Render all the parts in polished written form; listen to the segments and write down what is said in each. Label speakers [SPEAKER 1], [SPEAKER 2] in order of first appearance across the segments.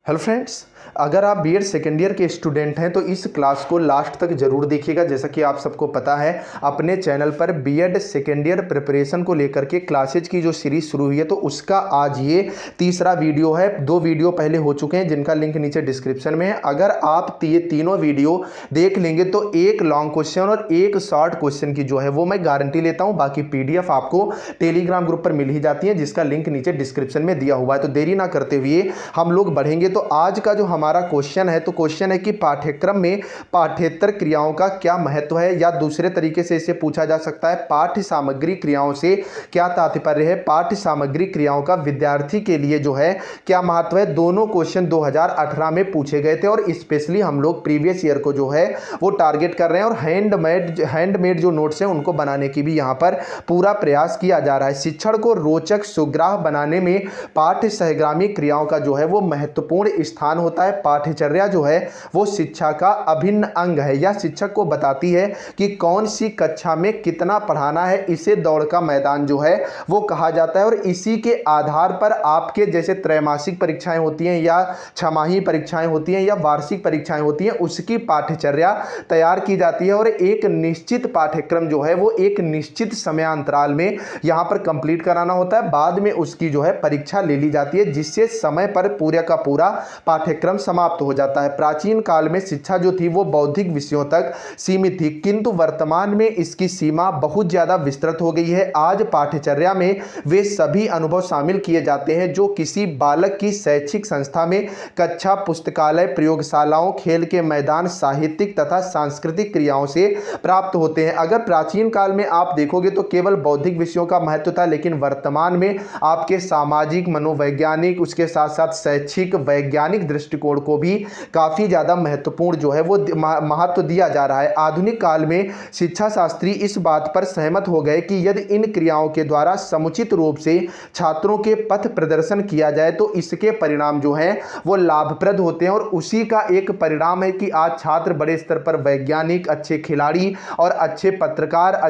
[SPEAKER 1] Hello friends, अगर आप BEd second year के स्टूडेंट हैं तो इस क्लास को लास्ट तक जरूर देखिएगा। जैसा कि आप सबको पता है, अपने चैनल पर बीएड सेकेंड ईयर प्रिपरेशन को लेकर के क्लासेज की जो सीरीज शुरू हुई है तो उसका आज ये तीसरा वीडियो है। 2 वीडियो पहले हो चुके हैं जिनका लिंक नीचे डिस्क्रिप्शन में है। अगर आप ये तीनों वीडियो देख लेंगे तो एक लॉन्ग क्वेश्चन और एक शॉर्ट क्वेश्चन की जो है वो मैं गारंटी लेता हूँ। बाकी पीडीएफ आपको टेलीग्राम ग्रुप पर मिल ही जाती है जिसका लिंक नीचे डिस्क्रिप्शन में दिया हुआ है। तो देरी ना करते हुए हम लोग बढ़ेंगे। तो आज का जो हमारा क्वेश्चन है तो क्वेश्चन है कि पाठ्यक्रम में पाठ्येतर क्रियाओं का क्या महत्व है, या दूसरे तरीके से इसे पूछा जा सकता है पाठ्य सामग्री क्रियाओं से क्या तात्पर्य है, पाठ्य सामग्री क्रियाओं का विद्यार्थी के लिए जो है क्या महत्व है। दोनों क्वेश्चन 2018 में पूछे गए थे और स्पेशली हम लोग प्रीवियस ईयर को जो है वो टारगेट कर रहे हैं और हैंडमेड जो नोट्स हैं उनको बनाने की भी यहाँ पर पूरा प्रयास किया जा रहा है। शिक्षण को रोचक सुग्राह बनाने में पाठ्य सहगामी क्रियाओं का जो है वो महत्वपूर्ण स्थान होता है। पाठ्यचर्या जो है वो शिक्षा का अभिन्न अंग है, या शिक्षक को बताती है कि कौन सी कक्षा में कितना पढ़ाना है। इसे दौड़ का मैदान जो है वो कहा जाता है और इसी के आधार पर आपके जैसे त्रैमासिक परीक्षाएं होती हैं या छमाही परीक्षाएं होती हैं या वार्षिक परीक्षाएं होती हैं, उसकी पाठ्यचर्या तैयार की जाती है और एक निश्चित पाठ्यक्रम जो है वो एक निश्चित समयांतराल में यहाँ पर कंप्लीट कराना होता है। बाद में उसकी जो है परीक्षा ले ली जाती है जिससे समय पर पूरा का पूरा पाठ्यक्रम समाप्त हो जाता है। प्राचीन काल में शिक्षा जो थी वो बौद्धिक विषयों तक सीमित थी, किंतु वर्तमान में इसकी सीमा बहुत ज्यादा विस्तृत हो गई है। आज पाठ्यचर्या में वे सभी अनुभव शामिल किए जाते हैं जो किसी बालक की शैक्षिक संस्था में कक्षा, पुस्तकालय, प्रयोगशालाओं, खेल के मैदान, साहित्यिक तथा सांस्कृतिक क्रियाओं से प्राप्त होते हैं। अगर प्राचीन काल में आप देखोगे तो केवल बौद्धिक विषयों का महत्व था, लेकिन वर्तमान में आपके सामाजिक, मनोवैज्ञानिक, उसके साथ साथ शैक्षिक, वैज्ञानिक दृष्टिकोण को भी काफी ज्यादा महत्वपूर्ण जो है वो महत्व दिया जा रहा है। आधुनिक काल में शिक्षा शास्त्री इस बात पर सहमत हो गए कि यदि इन क्रियाओं के द्वारा समुचित रूप से छात्रों के पथ प्रदर्शन किया जाए तो इसके परिणाम जो हैं वो लाभप्रद होते हैं। और उसी का एक परिणाम है कि आज छात्र बड़े स्तर पर वैज्ञानिक, अच्छे खिलाड़ी और अच्छे पत्रकार,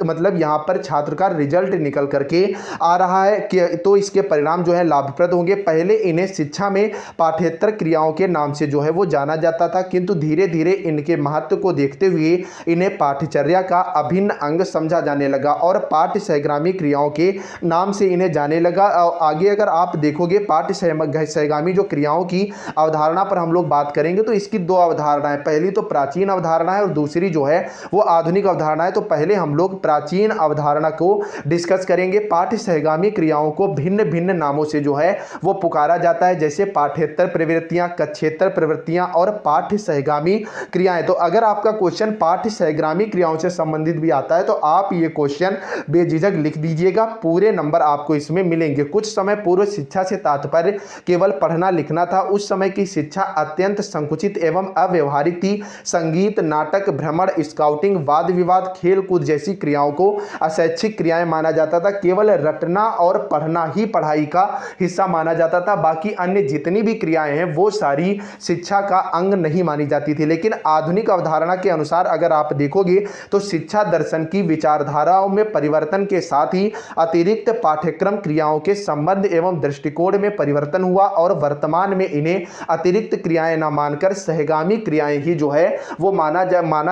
[SPEAKER 1] मतलब यहाँ पर छात्र का रिजल्ट निकल करके आ रहा है कि तो इसके परिणाम जो है लाभप्रद होंगे। पहले इन्हें शिक्षा में पाठ्येतर क्रियाओं के नाम से जो है वो जाना जाता था, किंतु धीरे धीरे इनके महत्व को देखते हुए इन्हें पाठ्यचर्या का अभिन्न अंग समझा जाने लगा और पाठ्य सहगामी क्रियाओं के नाम से इन्हें जाने लगा। आगे अगर आप देखोगे पाठ्य सहगामी जो क्रियाओं की अवधारणा पर हम लोग बात करेंगे तो इसकी 2 अवधारणाएं, पहली तो प्राचीन अवधारणा है और दूसरी जो है वो आधुनिक अवधारणा है। तो पहले हम लोग प्राचीन अवधारणा को डिस्कस करेंगे। पाठ्य सहगामी क्रियाओं को भिन्न भिन्न नामों से जो है वो पुकारा जाता है, जैसे पाठ्येतर प्रवृत्तियां, कक्षेतर प्रवृत्तियां और पाठ्य सहगामी क्रियाएं। तो अगर आपका क्वेश्चन पाठ्य सहगामी क्रियाओं से संबंधित भी आता है तो आप ये क्वेश्चन बेझिझक लिख दीजिएगा, पूरे नंबर आपको इसमें मिलेंगे। कुछ समय पूर्व शिक्षा से तात्पर्य केवल पढ़ना लिखना था। उस समय की शिक्षा अत्यंत संकुचित एवं अव्यवहारिक थी। संगीत, नाटक, भ्रमण, स्काउटिंग, वाद विवाद, खेल कूद जैसी क्रियाओं को अशैक्षिक क्रियाएं माना जाता था। केवल रटना और पढ़ना ही पढ़ाई का हिस्सा माना जाता था, बाकी अन्य जितनी भी क्रियाएं हैं वो सारी शिक्षा का अंग नहीं मानी जाती थी। लेकिन आधुनिक अवधारणा के अनुसार अगर आप देखोगे तो शिक्षा दर्शन की विचारधाराओं में परिवर्तन के साथ ही अतिरिक्त पाठ्यक्रम क्रियाओं के संबंध एवं दृष्टिकोण में परिवर्तन हुआ और वर्तमान में इन्हें अतिरिक्त क्रियाएं न मानकर सहगामी क्रियाएं ही जो है वो माना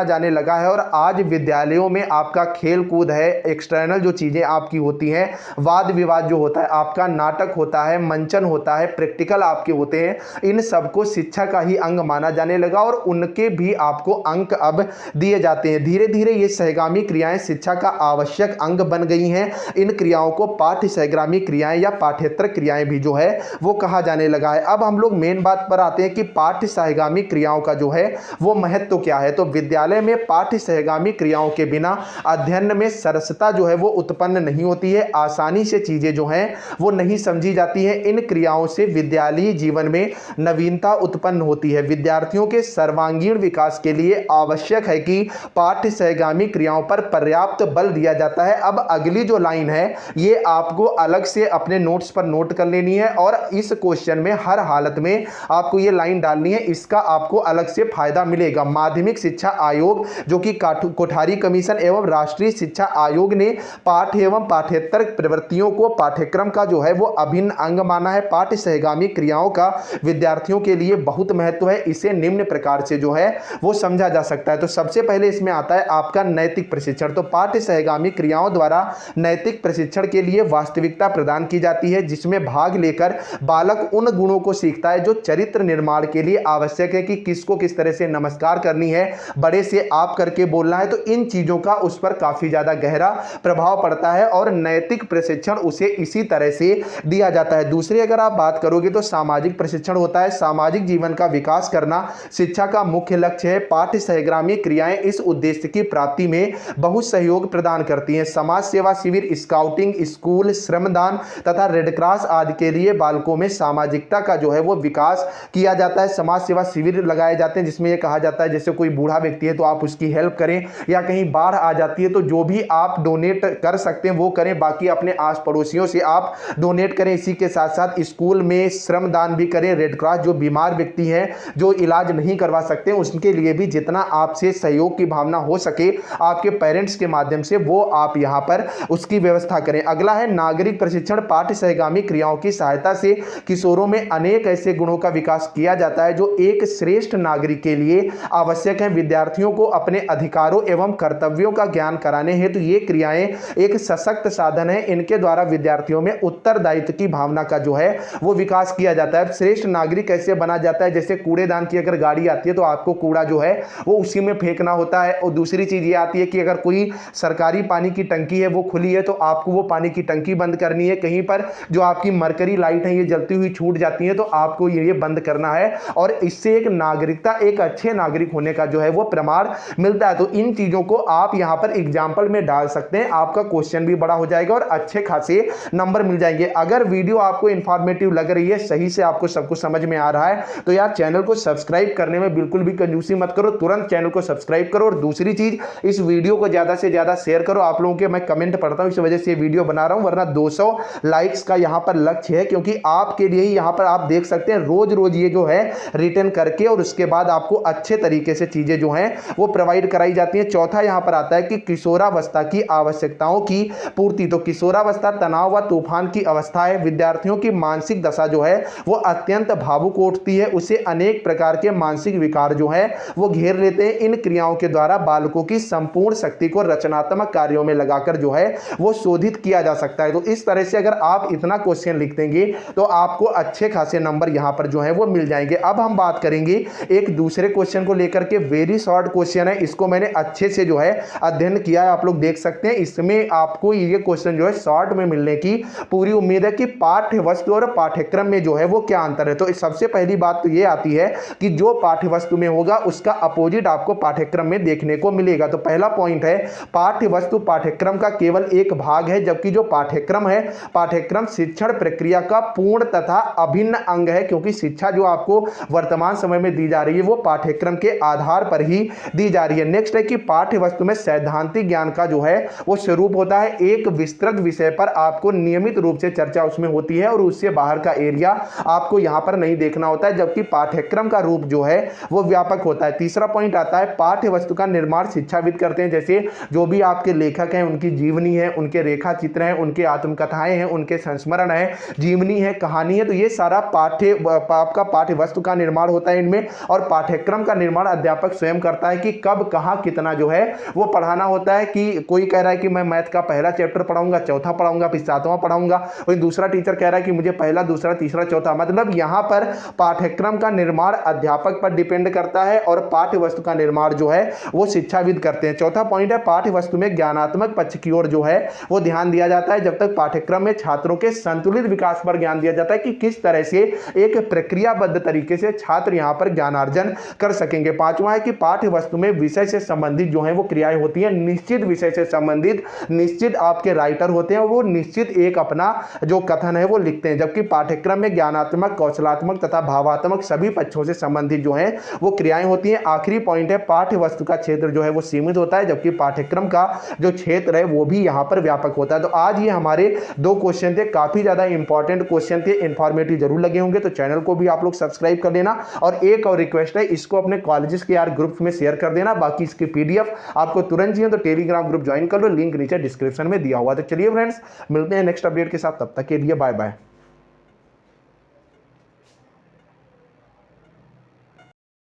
[SPEAKER 1] जाने लगा है। और आज विद्यालयों में आपका खेल कूद है, एक्सटर्नल जो चीजें आपकी होती हैं, वाद विवाद जो होता है आपका, नाटक होता है, मंचन होता है, प्रैक्टिकल आपके होते हैं, इन सबको शिक्षा का ही अंग माना जाने लगा और उनके भी आपको अंक अब दिए जाते हैं। धीरे धीरे ये सहगामी क्रियाएं शिक्षा का आवश्यक अंग बन गई हैं। इन क्रियाओं को पाठ्य सहगामी क्रियाएं या पाठ्येतर क्रियाएं भी जो है वो कहा जाने लगा है। अब हम लोग मेन बात पर आते हैं कि पाठ्य सहगामी क्रियाओं का जो है वो महत्व क्या है। तो विद्यालय में पाठ्य सहगामी क्रियाओं के बिना अध्ययन में सरसता जो है वो उत्पन्न नहीं होती है, आसानी से चीजें जो हैं वो नहीं समझी जाती है। इन क्रियाओं से विद्यालयी जीवन में नवीनता उत्पन्न होती है। विद्यार्थियों के सर्वांगीण विकास के लिए आवश्यक है कि पाठ्य सहगामी क्रियाओं पर पर्याप्त बल दिया जाता है। अब अगली जो लाइन है ये आपको अलग से अपने नोट्स पर नोट कर लेनी है और इस क्वेश्चन में हर हालत में आपको ये लाइन डालनी है, इसका आपको अलग से फायदा मिलेगा। माध्यमिक शिक्षा आयोग जो कि कोठारी कमीशन एवं राष्ट्रीय शिक्षा आयोग ने पाठ्य एवं पाठ्येतर प्रवृत्तियों को पाठ्यक्रम का जो है वो अभिन्न अंग माना है। पाठ्य सहगामी क्रियाओं क्रियाओं का विद्यार्थियों के लिए बहुत महत्व है। इसे निम्न प्रकार से जो है वो समझा जा सकता है। तो सबसे पहले इसमें आता है आपका नैतिक प्रशिक्षण। तो पाठ्य सहगामी क्रियाओं द्वारा नैतिक प्रशिक्षण के लिए वास्तविकता प्रदान की जाती है, जिसमें भाग लेकर बालक उन गुणों को सीखता है जो चरित्र निर्माण के लिए आवश्यक है, कि किसको किस तरह से नमस्कार करनी है, बड़े से आप करके बोलना है। तो इन चीजों का उस पर काफी ज्यादा गहरा प्रभाव पड़ता है और नैतिक प्रशिक्षण उसे इसी तरह से दिया जाता है। दूसरी अगर आप बात करोगे तो सामाजिक प्रशिक्षण होता है। सामाजिक जीवन का विकास करना शिक्षा का मुख्य लक्ष्य है। पाठ्य सहगामी क्रियाएं इस उद्देश्य की प्राप्ति में बहुत सहयोग प्रदान करती हैं। समाज सेवा शिविर, स्काउटिंग, स्कूल, श्रमदान तथा रेड क्रॉस आदि के लिए बालकों में सामाजिकता का जो है वो विकास किया जाता है। समाज सेवा शिविर लगाए जाते हैं जिसमें यह कहा जाता है जैसे कोई बूढ़ा व्यक्ति है तो आप उसकी हेल्प करें, या कहीं बाढ़ आ जाती है तो जो भी आप डोनेट कर सकते हैं वो करें, बाकी अपने आस पड़ोसियों से आप डोनेट करें। इसी के साथ साथ स्कूल में श्रमदान भी करें। रेड क्रॉस जो बीमार व्यक्ति हैं जो इलाज नहीं करवा सकते उनके लिए भी जितना आपसे सहयोग की भावना हो सके आपके पेरेंट्स के माध्यम से वो आप यहां पर उसकी व्यवस्था करें। अगला है नागरिक प्रशिक्षण। पाठ्य सहगामी क्रियाओं की सहायता से किशोरों में अनेक ऐसे गुणों का विकास किया जाता है जो एक श्रेष्ठ नागरिक के लिए आवश्यक है। विद्यार्थियों को अपने अधिकारों एवं कर्तव्यों का ज्ञान कराने हेतु ये क्रियाएं एक सशक्त साधन है। इनके द्वारा विद्यार्थियों में उत्तरदायित्व की भावना का जो है वो विकास किया जाता है। श्रेष्ठ नागरिक कैसे बना जाता है, जैसे कूड़ेदान की अगर गाड़ी आती है तो आपको कूड़ा जो है वो उसी में फेंकना होता है। और दूसरी चीज ये आती है कि अगर कोई सरकारी पानी की टंकी है वो खुली है तो आपको वो पानी की टंकी बंद करनी है। कहीं पर जो आपकी मरकरी लाइट है ये जलती हुई छूट जाती है तो आपको ये बंद करना है, और इससे एक नागरिकता, एक अच्छे नागरिक होने का जो है वो प्रमाण मिलता है। तो इन चीजों को आप यहां पर एग्जाम्पल में डाल सकते हैं, आपका क्वेश्चन भी बड़ा हो जाएगा और अच्छे खासे नंबर मिल जाएंगे। अगर वीडियो आपको इंफॉर्मेटिव लग रही है, सही से आपको सब कुछ समझ में आ रहा है, तो यार चैनल को सब्सक्राइब करने में बिल्कुल भी कंजूसी मत करो, तुरंत चैनल को सब्सक्राइब करो। और दूसरी चीज, इस वीडियो को ज्यादा से ज्यादा शेयर करो। आप लोगों के मैं कमेंट पढ़ता हूं, इस वजह से वीडियो बना रहा हूं, वरना 200 लाइक्स का यहां पर लक्ष्य है, क्योंकि आपके लिए ही यहां पर आप देख सकते हैं रोज रोज ये जो है रिटर्न करके और उसके बाद आपको अच्छे तरीके से चीजें जो हैं वो प्रोवाइड कराई जाती हैं। चौथा यहां पर आता है कि किशोरावस्था की आवश्यकताओं की पूर्ति। तो किशोरावस्था तनाव व तूफान की अवस्था है। विद्यार्थियों की मानसिक दशा जो है वो अत्यंत भावुक उठती है, उसे अनेक प्रकार के मानसिक विकार जो है वो घेर लेते हैं। इन क्रियाओं के द्वारा बालकों की संपूर्ण शक्ति को रचनात्मक कार्यों में लगाकर जो है वो शोधित किया जा सकता है। तो इस तरह से अगर आप इतना क्वेश्चन लिख देंगे तो आपको अच्छे खासे नंबर यहां पर जो है वो मिल जाएंगे। अब हम बात करेंगे एक दूसरे क्वेश्चन को लेकर के। वेरी शॉर्ट क्वेश्चन है, इसको मैंने अच्छे से जो है अध्ययन किया है, आप लोग देख सकते हैं। इसमें आपको ये क्वेश्चन जो है शॉर्ट में मिलने की पूरी उम्मीद है कि पाठ्य वस्तु और पाठ्यक्रम में जो है वो क्या अंतर है। तो सबसे पहली बात तो ये आती है कि जो पाठ्य वस्तु में होगा उसका अपोजिट आपको पाठ्यक्रम में देखने को मिलेगा। तो पहला पॉइंट है पाठ्य वस्तु पाठ्यक्रम का केवल एक भाग है, जबकि जो पाठ्यक्रम है, पाठ्यक्रम शिक्षण प्रक्रिया का पूर्ण तथा अभिन्न अंग है, क्योंकि शिक्षा जो आपको वर्तमान समय में दी जा रही है वो पाठ्यक्रम के आधार पर ही दी जा रही है। नेक्स्ट है कि पाठ्य वस्तु में सैद्धांतिक ज्ञान का जो है वो स्वरूप होता है। एक विस्तृत विषय पर आपको नियमित रूप से चर्चा उसमें होती है और उससे बाहर का एरिया आपको यहां पर नहीं देखना होता है, जबकि पाठ्यक्रम का रूप जो है वो व्यापक होता है। तीसरा पॉइंट आता है पाठ्य वस्तु का निर्माण शिक्षाविद करते हैं, जैसे जो भी आपके लेखक हैं उनकी जीवनी है, उनके रेखा चित्र हैं, उनके आत्मकथाएं हैं, उनके संस्मरण है, जीवनी है, कहानी है, तो ये सारा आपका पाठ्य वस्तु का निर्माण होता है इनमें। और पाठ्यक्रम का निर्माण अध्यापक स्वयं करता है कि कब कहां कितना जो है वो पढ़ाना होता है। कि कोई कह रहा है कि मैं मैथ का पहला चैप्टर पढ़ाऊंगा, चौथा पढ़ाऊंगा, फिर सातवां पढ़ाऊंगा, वही दूसरा टीचर कह रहा है कि मुझे पहला, दूसरा, तीसरा, चौथा। मतलब यहां पर पाठ्यक्रम का निर्माण अध्यापक पर डिपेंड करता है और पाठ्य वस्तु का निर्माण जो है वो शिक्षाविद करते हैं। चौथा पॉइंट है पाठ्य वस्तु में ज्ञानात्मक पक्ष की ओर जो है वो ध्यान दिया जाता है, जब तक पाठ्यक्रम में छात्रों के संतुलित विकास पर ज्ञान दिया जाता है कि किस तरह से एक प्रक्रियाबद्ध तरीके से छात्र यहां पर ज्ञानार्जन कर सकेंगे। पांचवा है कि पाठ्य वस्तु में विषय से संबंधित जो है वो क्रियाएं होती हैं। निश्चित विषय से संबंधित निश्चित आपके राइटर होते हैं, वो निश्चित एक अपना जो कथन है वो लिखते हैं, जबकि पाठ्यक्रम में ज्ञानात्मक, कौशलात्मक तथा भावात्मक सभी पक्षों से संबंधित जो है वो क्रियाएं होती हैं। आखिरी पॉइंट है पाठ्य वस्तु का क्षेत्र जो है वो सीमित होता है, जबकि पाठ्यक्रम का जो क्षेत्र है वो भी यहां पर व्यापक होता है। तो आज ये हमारे दो क्वेश्चन थे, काफी ज्यादा इंपॉर्टेंट क्वेश्चन थे, इंफॉर्मेटिव जरूर लगे होंगे। तो चैनल को भी आप लोग सब्सक्राइब कर लेना, और एक और रिक्वेस्ट है, इसको अपने कॉलेजेस के यार ग्रुप में शेयर कर देना। बाकी इसकी पीडीएफ आपको तुरंत चाहिए तो टेलीग्राम ग्रुप ज्वाइन कर लो, लिंक नीचे डिस्क्रिप्शन में दिया हुआ। तो चलिए फ्रेंड्स, मिलते हैं नेक्स्ट अपडेट के साथ, तब तक के लिए बाय बाय।